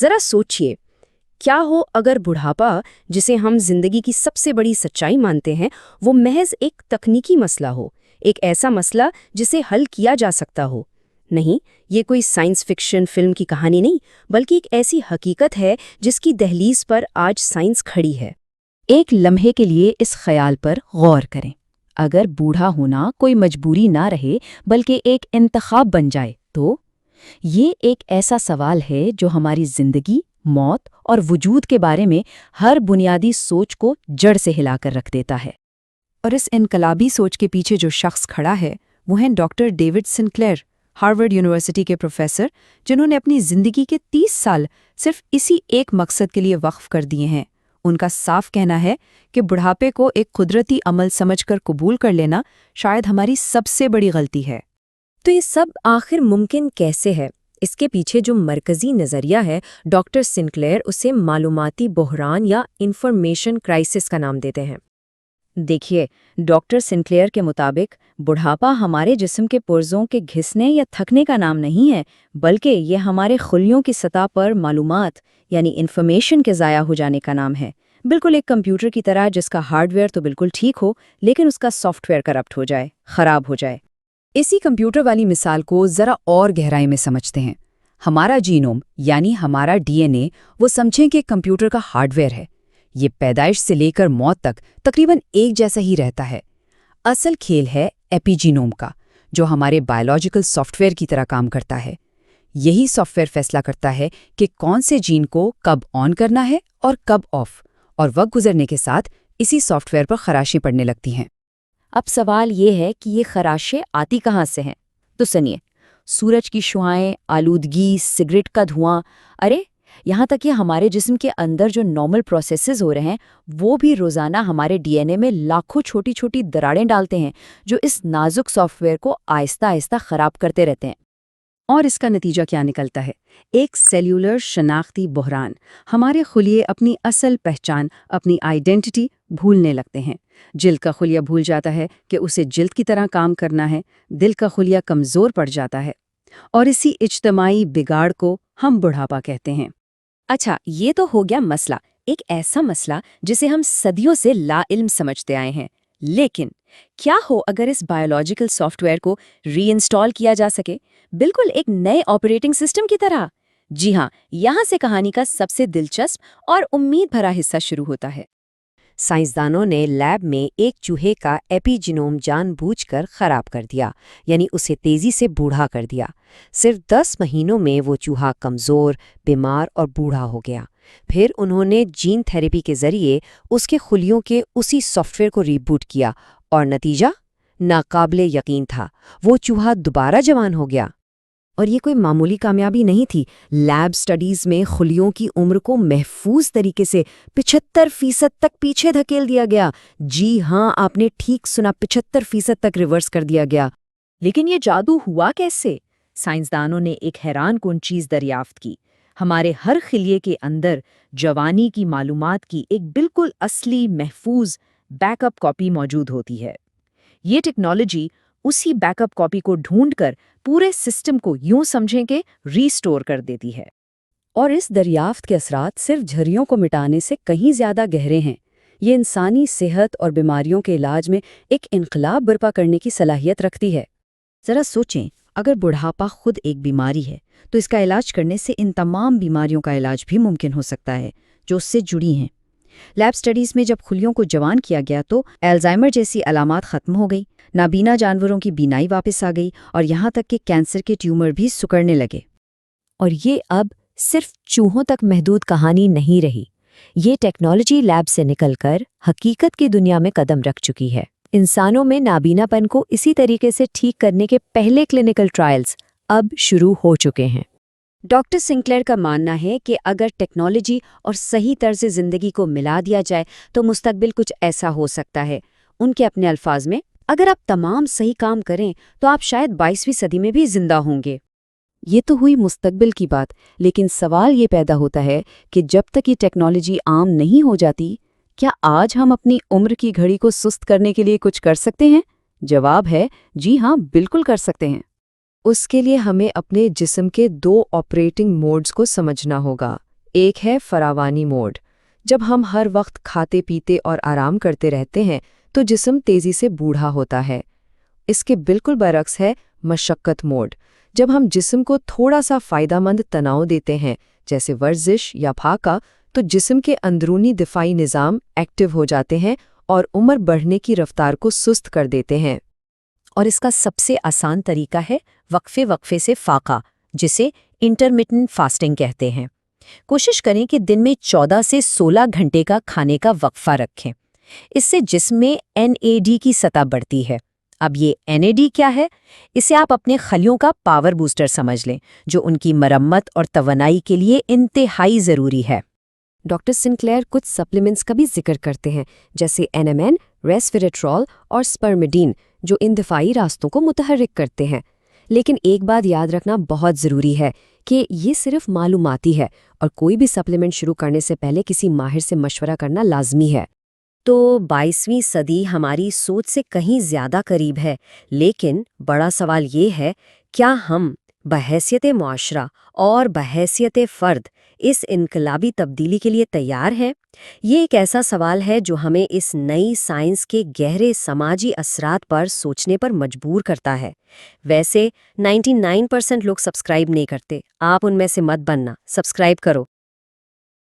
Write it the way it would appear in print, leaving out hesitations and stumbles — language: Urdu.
ذرا سوچئے، کیا ہو اگر بڑھاپا، جسے ہم زندگی کی سب سے بڑی سچائی مانتے ہیں، وہ محض ایک تکنیکی مسئلہ ہو، ایک ایسا مسئلہ جسے حل کیا جا سکتا ہو؟ نہیں، یہ کوئی سائنس فکشن فلم کی کہانی نہیں، بلکہ ایک ایسی حقیقت ہے جس کی دہلیز پر آج سائنس کھڑی ہے۔ ایک لمحے کے لیے اس خیال پر غور کریں، اگر بوڑھا ہونا کوئی مجبوری نہ رہے بلکہ ایک انتخاب بن جائے تو یہ ایک ایسا سوال ہے جو ہماری زندگی، موت اور وجود کے بارے میں ہر بنیادی سوچ کو جڑ سے ہلا کر رکھ دیتا ہے۔ اور اس انقلابی سوچ کے پیچھے جو شخص کھڑا ہے وہ ہیں ڈاکٹر ڈیوڈ سنکلیر، ہارورڈ یونیورسٹی کے پروفیسر، جنہوں نے اپنی زندگی کے 30 سال صرف اسی ایک مقصد کے لیے وقف کر دیے ہیں۔ ان کا صاف کہنا ہے کہ بڑھاپے کو ایک قدرتی عمل سمجھ کر قبول کر لینا شاید ہماری سب سے بڑی غلطی ہے۔ تو یہ سب آخر ممکن کیسے ہے؟ اس کے پیچھے جو مرکزی نظریہ ہے، ڈاکٹر سنکلیر اسے معلوماتی بحران یا انفارمیشن کرائسس کا نام دیتے ہیں۔ دیکھیے، ڈاکٹر سنکلیر کے مطابق بڑھاپا ہمارے جسم کے پرزوں کے گھسنے یا تھکنے کا نام نہیں ہے، بلکہ یہ ہمارے خلیوں کی سطح پر معلومات یعنی انفارمیشن کے ضائع ہو جانے کا نام ہے۔ بالکل ایک کمپیوٹر کی طرح جس کا ہارڈ ویئر تو بالکل ٹھیک ہو، لیکن اس کا سافٹ ویئر کرپٹ ہو جائے، خراب ہو جائے۔ اسی کمپیوٹر والی مثال کو ذرا اور گہرائی میں سمجھتے ہیں۔ ہمارا جینوم یعنی ہمارا ڈی این اے، وہ سمجھیں کہ کمپیوٹر کا ہارڈ ویئر ہے۔ یہ پیدائش سے لے کر موت تک تقریباً ایک جیسا ہی رہتا ہے۔ اصل کھیل ہے ایپی جینوم کا، جو ہمارے بایولوجیکل سافٹ ویئر کی طرح کام کرتا ہے۔ یہی سافٹ ویئر فیصلہ کرتا ہے کہ کون سے جین کو کب آن کرنا ہے اور کب آف، اور وقت گزرنے کے ساتھ اسی سافٹ ویئر پر خراشیں پڑنے لگتی ہیں۔ اب سوال یہ ہے کہ یہ خراشیں آتی کہاں سے ہیں؟ تو سنیے، سورج کی شعاعیں، آلودگی، سگریٹ کا دھواں، یہاں تک کہ ہمارے جسم کے اندر جو نارمل پروسیسز ہو رہے ہیں وہ بھی روزانہ ہمارے ڈی این اے میں لاکھوں چھوٹی چھوٹی دراڑیں ڈالتے ہیں، جو اس نازک سافٹ ویئر کو آہستہ آہستہ خراب کرتے رہتے ہیں۔ اور اس کا نتیجہ کیا نکلتا ہے؟ ایک سیلیولر شناختی بحران۔ ہمارے خلیے اپنی اصل پہچان، اپنی آئیڈینٹی بھولنے لگتے ہیں۔ جلد کا خلیہ بھول جاتا ہے کہ اسے جلد کی طرح کام کرنا ہے، دل کا خلیہ کمزور پڑ جاتا ہے، اور اسی اجتماعی بگاڑ کو ہم بڑھاپا کہتے ہیں۔ اچھا، یہ تو ہو گیا مسئلہ، ایک ایسا مسئلہ جسے ہم صدیوں سے لا علم سمجھتے آئے ہیں۔ لیکن کیا ہو اگر اس بایولوجیکل سافٹ ویئر کو ری انسٹال کیا جا سکے، بالکل ایک نئے آپریٹنگ سسٹم کی طرح؟ جی ہاں، یہاں سے کہانی کا سب سے دلچسپ اور امید بھرا حصہ شروع ہوتا ہے۔ سائنسدانوں نے لیب میں ایک چوہے کا ایپی جینوم جان بوجھ کر خراب کر دیا، یعنی اسے تیزی سے بوڑھا کر دیا۔ صرف 10 مہینوں میں وہ چوہا کمزور، بیمار اور بوڑھا ہو گیا۔ پھر انہوں نے جین تھیراپی کے ذریعے اس کے خلیوں کے اسی سافٹ ویئر کو ریبوٹ کیا، اور نتیجہ ناقابل یقین تھا، وہ چوہا دوبارہ جوان ہو گیا۔ اور یہ کوئی معمولی کامیابی نہیں تھی۔ لیب سٹڈیز میں خلیوں کی عمر کو محفوظ طریقے سے 75% تک پیچھے دھکیل دیا گیا۔ جی ہاں، آپ نے ٹھیک سنا، 75% تک ریورس کر دیا گیا۔ لیکن یہ جادو ہوا کیسے؟ سائنسدانوں نے ایک حیران کن چیز دریافت کی۔ ہمارے ہر خلیے کے اندر جوانی کی معلومات کی ایک بالکل اصلی محفوظ بیک اپ کاپی موجود ہوتی ہے۔ یہ ٹیکنالوجی اسی بیک اپ کاپی کو ڈھونڈ کر پورے سسٹم کو یوں سمجھیں کہ ریسٹور کر دیتی ہے۔ اور اس دریافت کے اثرات صرف جھریوں کو مٹانے سے کہیں زیادہ گہرے ہیں۔ یہ انسانی صحت اور بیماریوں کے علاج میں ایک انقلاب برپا کرنے کی صلاحیت رکھتی ہے۔ ذرا سوچیں، اگر بڑھاپا خود ایک بیماری ہے تو اس کا علاج کرنے سے ان تمام بیماریوں کا علاج بھی ممکن ہو سکتا ہے جو اس سے جڑی ہیں۔ لیب سٹڈیز میں جب خلیوں کو جوان کیا گیا تو الزائمر جیسی علامات ختم ہو گئی، نابینا جانوروں کی بینائی واپس آ گئی، اور یہاں تک کہ کینسر کے ٹیومر بھی سکڑنے لگے۔ اور یہ اب صرف چوہوں تک محدود کہانی نہیں رہی، یہ ٹیکنالوجی لیب سے نکل کر حقیقت کی دنیا میں قدم رکھ چکی ہے۔ انسانوں میں نابینا پن کو اسی طریقے سے ٹھیک کرنے کے پہلے کلینکل ٹرائلز اب شروع ہو چکے ہیں۔ ڈاکٹر سنکلیر کا ماننا ہے کہ اگر ٹیکنالوجی اور صحیح طرز زندگی کو ملا دیا جائے تو مستقبل کچھ ایسا ہو سکتا ہے۔ ان کے اپنے الفاظ میں، اگر آپ تمام صحیح کام کریں تو آپ شاید 22ویں صدی میں بھی زندہ ہوں گے۔ یہ تو ہوئی مستقبل کی بات، لیکن سوال یہ پیدا ہوتا ہے کہ جب تک یہ ٹیکنالوجی عام نہیں ہو جاتی، کیا آج ہم اپنی عمر کی گھڑی کو سست کرنے کے لیے کچھ کر سکتے ہیں؟ جواب ہے جی ہاں، بالکل کر سکتے ہیں۔ اس کے لیے ہمیں اپنے جسم کے 2 آپریٹنگ موڈز کو سمجھنا ہوگا۔ ایک ہے فراوانی موڈ۔ جب ہم ہر وقت کھاتے پیتے اور آرام کرتے رہتے ہیں تو جسم تیزی سے بوڑھا ہوتا ہے۔ اس کے بالکل برعکس ہے مشقت موڈ۔ جب ہم جسم کو تھوڑا سا فائدہ مند تناؤ دیتے ہیں، جیسے ورزش یا بھاگا، تو جسم کے اندرونی دفاعی نظام ایکٹیو ہو جاتے ہیں اور عمر بڑھنے کی رفتار کو سست کر دیتے ہیں۔ اور اس کا سب سے آسان طریقہ ہے وقفے وقفے سے فاقہ، جسے انٹرمیٹنٹ فاسٹنگ کہتے ہیں۔ کوشش کریں کہ دن میں 14 سے 16 گھنٹے کا کھانے کا وقفہ رکھیں۔ اس سے جسم میں NAD کی سطح بڑھتی ہے۔ اب یہ NAD کیا ہے؟ اسے آپ اپنے خلیوں کا پاور بوسٹر سمجھ لیں، جو ان کی مرمت اور توانائی کے لیے انتہائی ضروری ہے۔ ڈاکٹر سنکلیئر کچھ سپلیمنٹس کا بھی ذکر کرتے ہیں، جیسے NMN، ریسویراٹرول اور سپرمیڈین، جو ان دفاعی راستوں کو متحرک کرتے ہیں۔ لیکن ایک بات یاد رکھنا بہت ضروری ہے کہ یہ صرف معلوماتی ہے، اور کوئی بھی سپلیمنٹ شروع کرنے سے پہلے کسی ماہر سے مشورہ کرنا لازمی ہے۔ تو 22ویں صدی ہماری سوچ سے کہیں زیادہ قریب ہے، لیکن بڑا سوال یہ ہے، کیا ہم بحیثیت معاشرہ اور بحیثیت فرد اس انقلابی تبدیلی کے لیے تیار ہیں؟ یہ ایک ایسا سوال ہے جو ہمیں اس نئی سائنس کے گہرے سماجی اثرات پر سوچنے پر مجبور کرتا ہے۔ ویسے 99% لوگ سبسکرائب نہیں کرتے، آپ ان میں سے مت بننا، سبسکرائب کرو۔